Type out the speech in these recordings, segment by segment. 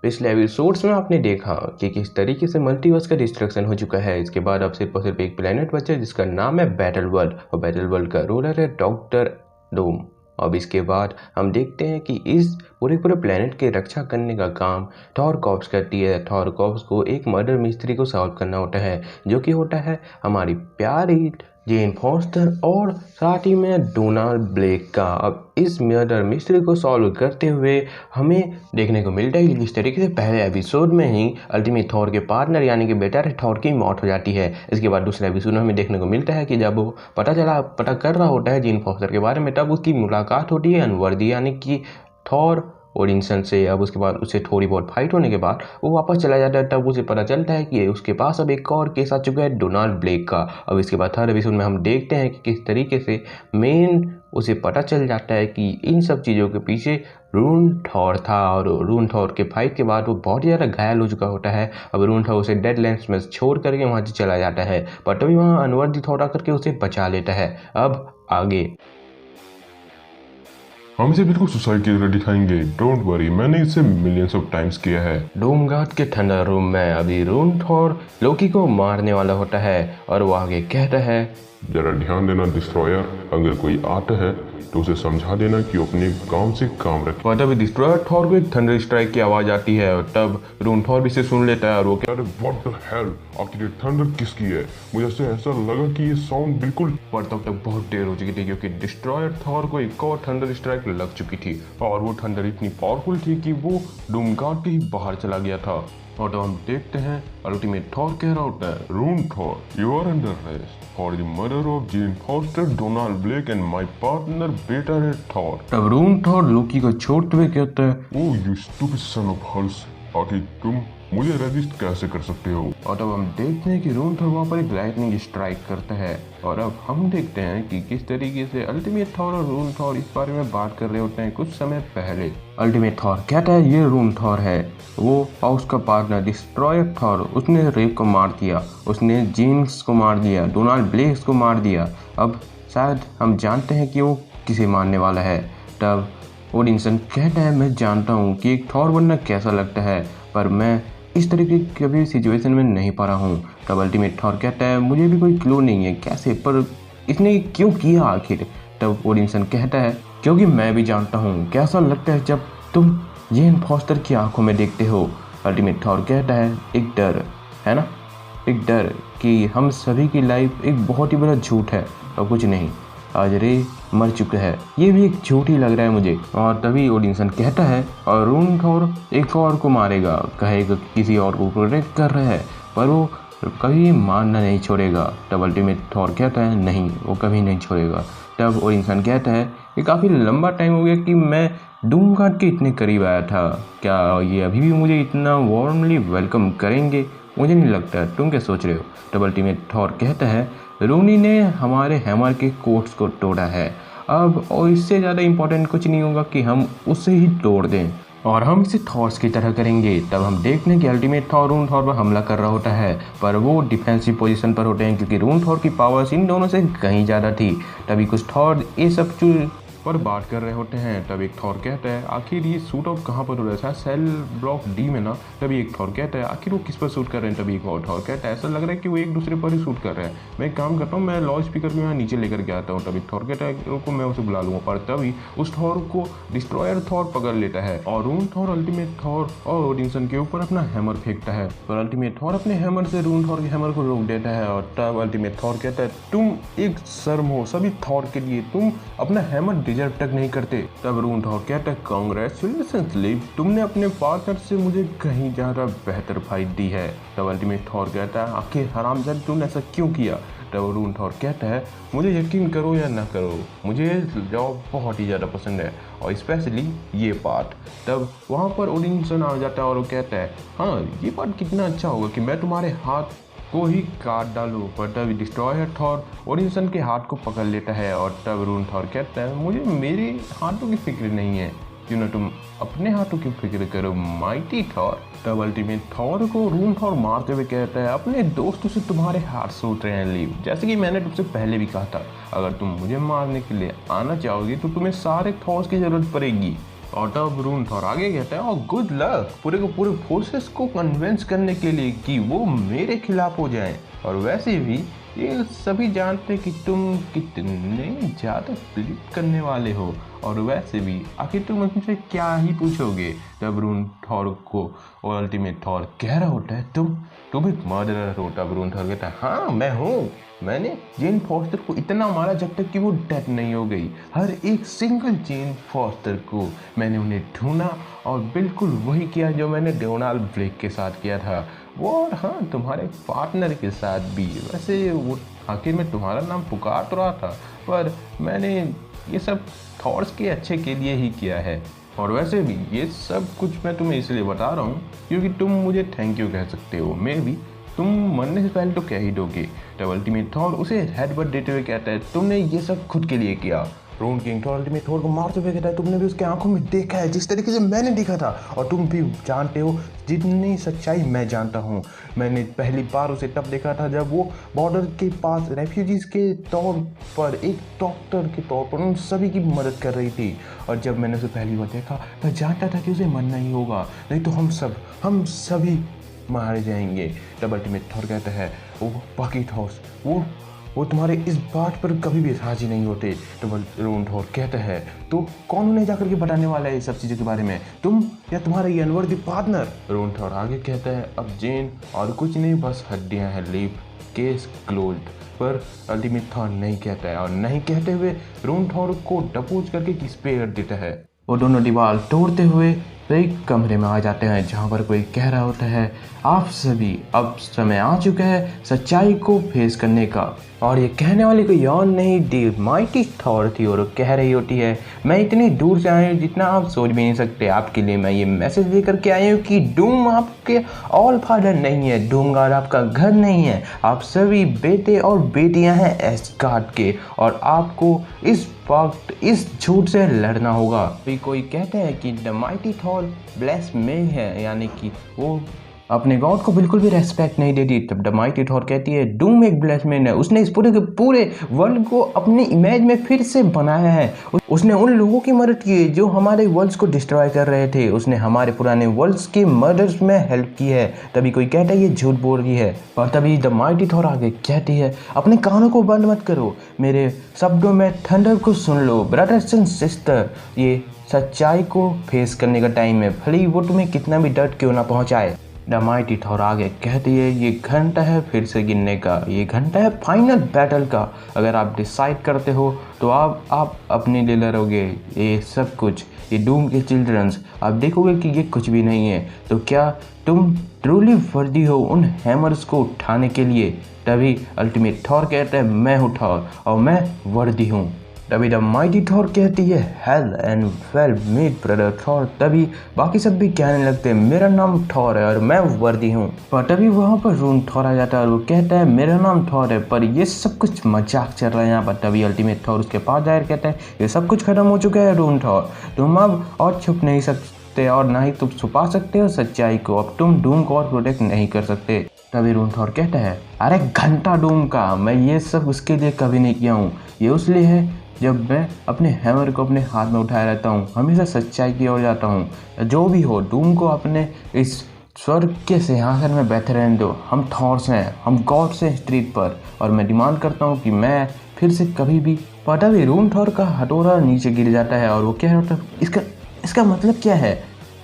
पिछले एपिसोड्स में आपने देखा कि किस तरीके से मल्टीवर्स का डिस्ट्रक्शन हो चुका है। इसके बाद अब सिर्फ और सिर्फ एक प्लेनेट बचा है जिसका नाम है बैटल वर्ल्ड, और बैटल वर्ल्ड का रूलर है डॉक्टर डूम। अब इसके बाद हम देखते हैं कि इस पूरे प्लेनेट के रक्षा करने का काम थॉर कॉर्प्स करती है। थॉर कॉर्प्स को एक मर्डर मिस्ट्री को सॉल्व करना होता है, जो कि होता है हमारी प्यारी जेन फॉस्टर और साथ ही में डोनाल्ड ब्लेक का। अब इस मर्डर मिस्ट्री को सॉल्व करते हुए हमें देखने को मिलता है कि जिस तरीके से पहले एपिसोड में ही अल्टीमेट थॉर के पार्टनर यानी कि बेटा थॉर की मौत हो जाती है। इसके बाद दूसरे एपिसोड में हमें देखने को मिलता है कि जब वो पता कर रहा होता है जेन फॉस्टर के बारे में, तब उसकी मुलाकात होती है अनवर्दी यानी कि थॉर ओडिनसन से। अब उसके बाद उससे थोड़ी बहुत फाइट होने के बाद वो वापस चला जाता है। तब उसे पता चलता है कि उसके पास अब एक और केस आ चुका है डोनाल्ड ब्लेक का। अब इसके बाद थर्ड एपिसोड में हम देखते हैं कि किस तरीके से मेन उसे पता चल जाता है कि इन सब चीज़ों के पीछे रून थॉर था, और रून थॉर के फाइट के बाद वो बहुत ही ज़्यादा घायल हो चुका होता है। अब रून थॉर उसे डेडलैंड्स में छोड़ करके वहाँ से चला जाता है, पर तभी वहाँ अनवर्दी थॉर आकर के उसे बचा लेता है। अब आगे हम इसे बिल्कुल सुसाइड की तरह दिखाएंगे, डोंट वरी, मैंने इसे मिलियंस ऑफ टाइम्स किया है। डूमगार्ड के थंडर रूम में अभी रून थॉर लोकी को मारने वाला होता है, और वो आगे कहता है जरा ध्यान देना डिस्ट्रॉयर, अगर कोई आता है तो उसे समझा देना कि अपने काम से काम रखे। पर तभी डिस्ट्रॉयर थॉर को एक थंडर स्ट्राइक की आवाज आती है, और तब रून थॉर भी इसे सुन लेता है और वो अरे व्हाट द हेल, आखिर ये थंडर किसकी है? मुझे ऐसा लगा कि ये साउंड बिल्कुल। पर तब तक बहुत देर हो चुकी थी, क्योंकि डिस्ट्रॉयर थॉर को एक और थंडर स्ट्राइक लग चुकी थी, और वो थंडर इतनी पावरफुल थी कि वो डूमगार्ड के ही बाहर चला गया था। और तो हम देखते हैं अल्टीमेट थॉर कह रहा होता है, Rune Thor, you are under arrest for the murder of Jane Foster, Donald Blake and my partner beta ray Thor. तब रून थॉर लोकी को छोड़ते हुए कहता है, oh you stupid son of hulls, आखिर तुम मुझे रेजिस्ट कैसे कर सकते हो? और तब हम देखते हैं कि रून थॉर वहाँ पर एक लाइटनिंग स्ट्राइक करता है, और अब हम देखते हैं कि किस तरीके से अल्टीमेट थॉर और रून थॉर इस बारे में बात कर रहे होते हैं कुछ समय पहले। अल्टीमेट थॉर कहता है ये रून थॉर है, वो और उसका पार्टनर डिस्ट्रॉयर थॉर, उसने रेप को मार दिया, उसने जीन्स को मार दिया, डोनाल्ड ब्लेक को मार दिया। अब शायद हम जानते हैं कि वो किसे मारने वाला है। तब ओडिनसन कहता है मैं जानता हूँ कि एक थॉर बनना कैसा लगता है, पर मैं इस तरीके की कभी सिचुएशन में नहीं पा रहा हूँ। तब अल्टीमेट थॉर कहता है मुझे भी कोई क्लू नहीं है कैसे, पर इसने क्यों किया आखिर। तब ओडिनसन कहता है क्योंकि मैं भी जानता हूँ कैसा लगता है जब तुम जेन फॉस्टर की आंखों में देखते हो। अल्टीमेट थॉर कहता है एक डर है ना, एक डर कि हम सभी की लाइफ एक बहुत ही बड़ा झूठ है और कुछ नहीं। आज रे मर चुका है, ये भी एक झूठ ही लग रहा है मुझे। और तभी ओडिनसन कहता है और रून थॉर एक और को मारेगा, कहेगा कि किसी और को प्रोटेक्ट कर रहा है, पर वो कभी मारना नहीं छोड़ेगा। तब अल्टीमेट थॉर कहता है नहीं, वो कभी नहीं छोड़ेगा। तब ओडिनसन कहता है कि काफ़ी लंबा टाइम हो गया कि मैं डूमगार्ड के इतने करीब आया था, क्या ये अभी भी मुझे इतना वार्मली वेलकम करेंगे? मुझे नहीं लगता, तुम क्या सोच रहे हो? तब अल्टीमेट थॉर कहता है रूनी ने हमारे हैमर के कोट्स को तोड़ा है अब, और इससे ज़्यादा इम्पोर्टेंट कुछ नहीं होगा कि हम उसे ही तोड़ दें, और हम इसे थॉर्स की तरह करेंगे। तब हम देखते हैं कि अल्टीमेट थॉर रून थॉर पर हमला कर रहा होता है, पर वो डिफेंसिव पोजीशन पर होते हैं क्योंकि रून थॉर की पावर्स इन दोनों से कहीं ज़्यादा थी। तभी कुछ थॉर ये सब पर बात कर रहे होते हैं। तब एक थॉर कहता है आखिर ये शूट आउट कहाँ पर हो रहा है, सेल ब्लॉक डी में ना। तभी एक थॉर कहता है आखिर वो किस पर शूट कर रहे हैं। तभी एक और थॉर कहता है ऐसा लग रहा है कि वो एक दूसरे पर ही शूट कर रहे हैं, मैं एक काम करता हूँ, मैं लाउड स्पीकर को यहाँ नीचे लेकर के आता हूँ। तभी थॉर कहता है रुको मैं उसे बुला लूँगा, पर तभी उस थॉर को डिस्ट्रॉयर थॉर पकड़ लेता है, और रून थॉर अल्टीमेट थॉर और ओडिनसन के ऊपर अपना हैमर फेंकता है, पर अल्टीमेट थॉर अपने हैमर से रून थॉर के हैमर को रोक देता है। और तब अल्टीमेट थॉर कहता है तुम एक शर्म हो सभी थॉर के लिए, तुम अपना हैमर डिजर्व तक नहीं करते। तब रून थॉर कहता है कांग्रेचुलेशंस लिव, तुमने अपने पार्टनर से मुझे कहीं ज्यादा बेहतर फाइट दी है। तब अल्टीमेट थॉर कहता है आखिर हरामजादा तुमने ऐसा क्यों किया। तब रून थॉर कहता है मुझे यकीन करो या ना करो, मुझे जॉब बहुत ही ज़्यादा पसंद है, और स्पेशली ये पार्ट। तब वहाँ पर ओडिनसन आ जाता है और वो कहता है हाँ ये पार्ट कितना अच्छा होगा कि मैं तुम्हारे हाथ को ही काट डालूं। पर तब डिस्ट्रॉयर थॉर ओडिनसन के हाथ को पकड़ लेता है, और तब रून थॉर कहता है मुझे मेरे हाथों की फिक्र नहीं है, क्यों ना तुम अपने हाथों की फिक्र करो माइटी थॉर। तब अल्टीमेट थॉर को रून थॉर मारते हुए कहता है अपने दोस्तों से तुम्हारे हाथ सूट रहे हैं लीव, जैसे कि मैंने तुमसे पहले भी कहा था, अगर तुम मुझे मारने के लिए आना चाहोगे तो तुम्हें सारे थॉर्स की जरूरत पड़ेगी, और तब रून थॉर आगे कहता है, और गुड लक पूरे के पूरे फोर्सेस को कन्विंस करने के लिए कि वो मेरे खिलाफ हो जाएं। और वैसे भी ये सभी जानते हैं कि तुम कितने ज़्यादा फ्लिप करने वाले हो, और वैसे भी आखिर तुम मुझसे क्या ही पूछोगे। तब रून थॉर को और अल्टीमेट थॉर कह रहा होता है, तुम एक मर्डरर हो। तब रून थॉर कहता है, हाँ मैं हूँ। मैंने जेन फॉस्टर को इतना मारा जब तक कि वो डेथ नहीं हो गई। हर एक सिंगल जेन फॉस्टर को मैंने उन्हें ढूंढा और बिल्कुल वही किया जो मैंने डोनाल्ड ब्लेक के साथ किया था, वो और हाँ तुम्हारे पार्टनर के साथ भी। वैसे वो आखिर में तुम्हारा नाम पुकार तो रहा था, पर मैंने ये सब थॉट्स के अच्छे के लिए ही किया है। और वैसे भी ये सब कुछ मैं तुम्हें इसलिए बता रहा हूँ क्योंकि तुम मुझे थैंक यू कह सकते हो। मे भी तुम मरने से पहले तो कह ही दोगे। तब अल्टीमेट थॉर उसे हेडबट देते हुए कहता है, तुमने ये सब खुद के लिए किया। रोन किंग थॉर अल्टीमेट थॉर को मारते हुए कहता है, तुमने भी उसके आंखों में देखा है जिस तरीके से मैंने देखा था, और तुम भी जानते हो जितनी सच्चाई मैं जानता हूँ। मैंने पहली बार उसे तब देखा था जब वो बॉर्डर के पास रेफ्यूजीज़ के तौर पर एक डॉक्टर के तौर पर उन सभी की मदद कर रही थी। और जब मैंने उसे पहली बार देखा मैं जानता था कि उसे मरना ही होगा, नहीं तो हम सभी मारे जाएंगे। तब अल्टीमेट थॉर कहता है, वो बाकी थॉर्स वो तुम्हारे इस बात पर कभी भी राजी नहीं होते। तो रून थॉर कहता है, तो कौन उन्हें जाकर के बताने वाला है ये सब चीज़ों के बारे में, तुम या तुम्हारा ये अनवर्दी पार्टनर। रून थॉर आगे कहता है, अब जेन और कुछ नहीं, बस हड्डियां हैं लीप, केस क्लोज्ड। पर अल्टीमेट थॉर नहीं कहता है, और नहीं कहते हुए रून थॉर को डपोज करके किस पे कर देता है। वो दोनों दीवार तोड़ते हुए एक कमरे में आ जाते हैं जहाँ पर कोई कह रहा होता है, आप सभी अब समय आ चुका है सच्चाई को फेस करने का। और ये कहने वाली कोई और नहीं, द माइटी थॉर थी, और कह रही होती है, मैं इतनी दूर से आई हूँ जितना आप सोच भी नहीं सकते। आपके लिए मैं ये मैसेज लेकर के आई हूँ कि डूम आपके ऑल फादर नहीं है, डूमगार्ड आपका घर नहीं है, आप सभी बेटे और बेटियां हैं एस्गार्ड के, और आपको इस वक्त इस झूठ से लड़ना होगा। भी कोई कहते हैं कि द माइटी थॉर ब्लेसमेन है, यानी कि वो अपने गॉड को बिल्कुल भी रेस्पेक्ट नहीं देती। तब द माइटी थॉर कहती है, डूम एक ब्लेसमैन है, उसने इस पूरे के पूरे वर्ल्ड को अपनी इमेज में फिर से बनाया है। उसने उन लोगों की मदद की है जो हमारे वर्ल्ड्स को डिस्ट्रॉय कर रहे थे, उसने हमारे पुराने वर्ल्ड्स के मर्डर्स में हेल्प की है। तभी कोई कहता है ये झूठ बोल रही है, और तभी द माइटी थॉर आगे कहती है, अपने कानों को बंद मत करो, मेरे शब्दों में थंडर को सुन लो। ब्रदर्स एंड सिस्टर, ये सच्चाई को फेस करने का टाइम है, भले ही वो तुम्हें कितना भी डर क्यों ना पहुंचाए। द माइटी थॉर आगे कहती है, ये घंटा है फिर से गिनने का, ये घंटा है फाइनल बैटल का। अगर आप डिसाइड करते हो तो आप अपने लिए लड़ोगे ये सब कुछ, ये डूम के चिल्ड्रंस, आप देखोगे कि ये कुछ भी नहीं है। तो क्या तुम ट्रूली वर्दी हो उन हैमर्स को उठाने के लिए? तभी अल्टीमेट थॉर कहता है, मैं हूँ थॉर और मैं वर्दी हूँ। तभी द माइटी थॉर कहती है, hail and well meet brother Thor. तभी बाकी सब भी कहने लगते हैं, मेरा नाम थॉर है और मैं वर्दी हूँ। पर तभी वहाँ पर रून थॉर आ जाता है और वो कहता है, मेरा नाम थॉर है, पर ये सब कुछ मजाक चल रहा है यहाँ पर। तभी अल्टीमेट थॉर उसके पास जाकर कहता है, ये सब कुछ खत्म हो चुका है रून थॉर, तुम अब और छुप नहीं सकते और ना ही तुम छुपा सकते हो सच्चाई को, अब तुम डूम को और प्रोटेक्ट नहीं कर सकते। तभी रून थॉर कहता है, अरे घंटा डूम का, मैं ये सब उसके लिए कभी नहीं किया हूँ, ये उसलिए है जब मैं अपने हैमर को अपने हाथ में उठाए रहता हूँ, हमेशा सच्चाई की ओर जाता हूँ। जो भी हो, डूम को अपने इस स्वर्ग के सिंहासन में बैठे रहने दो। हम थॉर्स हैं, हम गॉड्स हैं स्ट्रीट पर, और मैं डिमांड करता हूँ कि मैं फिर से कभी भी। पता भी रून थॉर का हथौड़ा नीचे गिर जाता है और वो कह रहा था, इसका मतलब क्या है?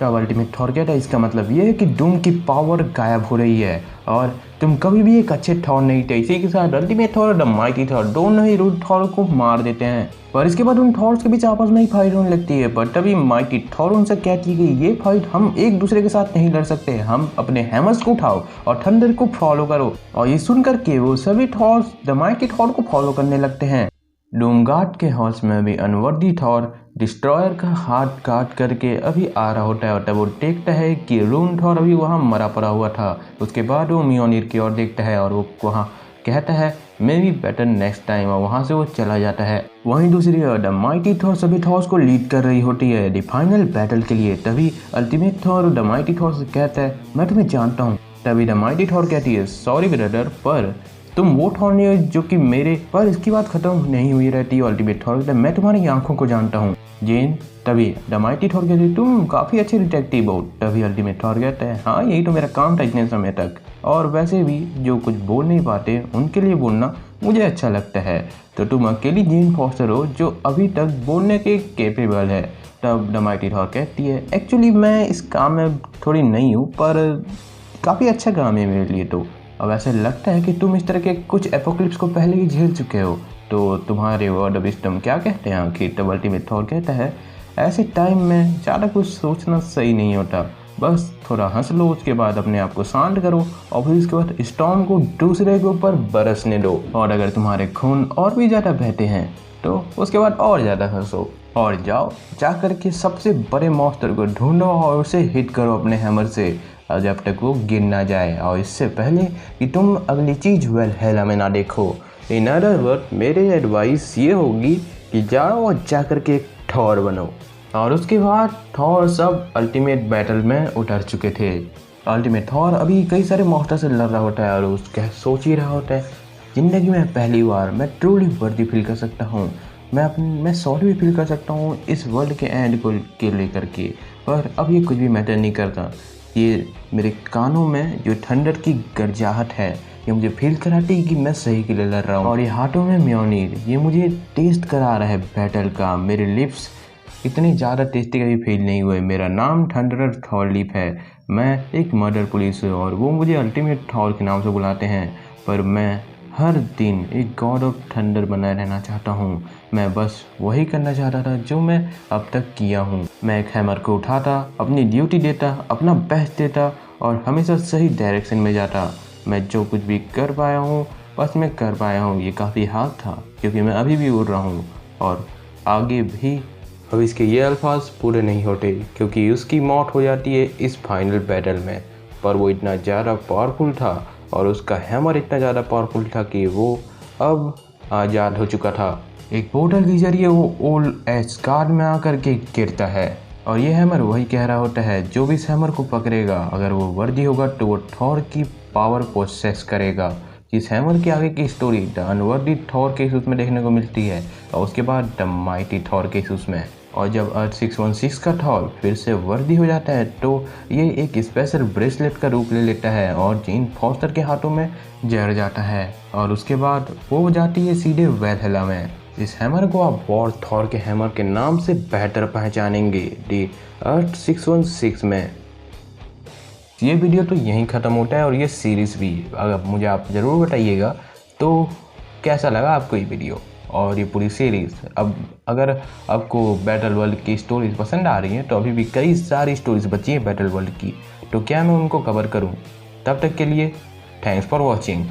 तब अल्टीमेट थॉर कहता है, इसका मतलब ये है कि डूम की पावर गायब हो रही है और तुम कभी भी एक अच्छे थॉर नहीं थे। इसी के साथ अल्टीमेट थॉर और द माइटी थॉर दोनों ही रून थॉर को मार देते हैं, पर इसके बाद उन थॉर्स के बीच आपस में ही फाइट होने लगती है। पर तभी माइटी थॉर उनसे कहती है कि ये फाइट हम एक दूसरे के साथ नहीं लड़ सकते, हम अपने हैमर्स को उठाओ और थंडर को फॉलो करो। और ये सुनकर के वो सभी थॉर्स द माइटी थॉर को फॉलो करने लगते हैं। डूमगार्ड के हाउस में भी अनवर्दी थॉर डिस्ट्रॉयर का हाथ काट करके अभी आ रहा होता है और तब वो देखता है कि रून थॉर अभी वहाँ मरा पड़ा हुआ था। उसके बाद वो मियोनिर की ओर देखता है और वो वहाँ कहता है, may be better next time, और वहाँ से वो चला जाता है। वहीं दूसरी ओर द माइटी थॉर सभी थॉर्स को लीड कर रही होती है द फाइनल बैटल के लिए। तभी ultimate Thor the mighty Thor से कहता है, मैं तुम्हें जानता हूँ। तभी द माइटी थॉर कहती है, सॉरी ब्रदर, पर तुम वो थॉर नहीं हो जो कि मेरे। पर इसकी बात खत्म नहीं हुई रहती है। अल्टीमेट थॉर कहता है, मैं तुम्हारी आंखों को जानता हूँ। जेन तभी द माइटी थॉर कहती है तुम काफ़ी अच्छे डिटेक्टिव हो। तभी अल्टीमेट थॉर कहता है हाँ यही तो मेरा काम था इतने समय तक, और वैसे भी जो कुछ बोल नहीं पाते उनके लिए बोलना मुझे अच्छा लगता है। तो तुम अकेली जेन फॉस्टर हो जो अभी तक बोलने के केपेबल है। तब द माइटी थॉर कहती है एक्चुअली मैं इस काम में थोड़ी नई हूँ, पर काफ़ी अच्छा काम है मेरे लिए। तो अब ऐसे लगता है कि तुम इस तरह के कुछ एपोक्लिप्स को पहले ही झेल चुके हो, तो तुम्हारे वर्ड ऑफ विजडम क्या कहते हैं आखिर। तब अल्टीमेट थॉर कहता है ऐसे टाइम में ज़्यादा कुछ सोचना सही नहीं होता, बस थोड़ा हंस लो, उसके बाद अपने आप को शांत करो और फिर उसके बाद स्टॉर्म को दूसरे के ऊपर बरसने दो, और अगर तुम्हारे खून और भी ज़्यादा बहते हैं तो उसके बाद और ज़्यादा हंसो, और जाओ जा कर के सबसे बड़े मॉन्स्टर को ढूंढो और उसे हिट करो अपने हैमर से जब तक वो गिर ना जाए, और इससे पहले कि तुम अगली चीज़ वेलहेला में ना देखो। इन अदर वर्ड मेरी एडवाइस ये होगी कि जाओ और जा कर के एक थॉर बनो। और उसके बाद थॉर सब अल्टीमेट बैटल में उतर चुके थे। अल्टीमेट थॉर अभी कई सारे मॉन्स्टर से लड़ रहा होता है और उसका सोच ही रहा होता है ज़िंदगी में पहली बार मैं ट्रूली वर्दी फील कर सकता हूँ, मैं सॉरी भी फील कर सकता हूँ इस वर्ल्ड के एंड को के लेकर के, पर अब ये कुछ भी मैटर नहीं करता। ये मेरे कानों में जो थंडर की गरजाहट है ये मुझे फील कराती है कि मैं सही के लिए लड़ रहा हूँ, और ये हाथों में म्योनीर ये मुझे टेस्ट करा रहा है बैटल का। मेरे लिप्स इतने ज़्यादा टेस्टी कभी फील नहीं हुए। मेरा नाम थंडरर थॉरलीफ है, मैं एक मर्डर पुलिस हूँ और वो मुझे अल्टीमेट थॉर के नाम से बुलाते हैं, पर मैं हर दिन एक गॉड ऑफ थंडर बना रहना चाहता हूँ। मैं बस वही करना चाहता था जो मैं अब तक किया हूँ। मैं एक हैमर को उठाता, अपनी ड्यूटी देता, अपना बेस्ट देता और हमेशा सही डायरेक्शन में जाता। मैं जो कुछ भी कर पाया हूँ बस मैं कर पाया हूँ। ये काफ़ी हार्ड था क्योंकि मैं अभी भी उड़ रहा हूँ और आगे भी। अब इसके ये अल्फाज पूरे नहीं होते क्योंकि उसकी मौत हो जाती है इस फाइनल बैटल में, पर वो इतना ज़्यादा पावरफुल था और उसका हैमर इतना ज़्यादा पावरफुल था कि वो अब आज़ाद हो चुका था। एक पोर्टल के जरिए वो ओल्ड एस्गार्ड में आकर के गिरता है और ये हैमर वही कह रहा होता है जो भी इस हैमर को पकड़ेगा अगर वो वर्दी होगा तो वो थॉर की पावर पोसेस करेगा। इस हैमर के आगे की स्टोरी द अनवर्दी थॉर के इशूज़ में देखने को मिलती है और उसके बाद द माइटी थॉर के इशूज़ में। और जब अर्थ 616 का थॉर फिर से वर्दी हो जाता है तो ये एक स्पेशल ब्रेसलेट का रूप ले लेता है और जेन फॉस्टर के हाथों में जड़ जाता है और उसके बाद वो जाती है सीधे वेलहेला में। इस हैमर को आप वॉर थॉर के हैमर के नाम से बेहतर पहचानेंगे दी अर्थ 616 में। ये वीडियो तो यहीं ख़त्म होता है और ये सीरीज़ भी। अगर मुझे आप ज़रूर बताइएगा तो कैसा लगा आपको ये वीडियो और ये पूरी सीरीज़। अब अगर आपको बैटल वर्ल्ड की स्टोरीज पसंद आ रही हैं तो अभी भी कई सारी स्टोरीज बची हैं बैटल वर्ल्ड की, तो क्या मैं उनको कवर करूं? तब तक के लिए थैंक्स फॉर वॉचिंग।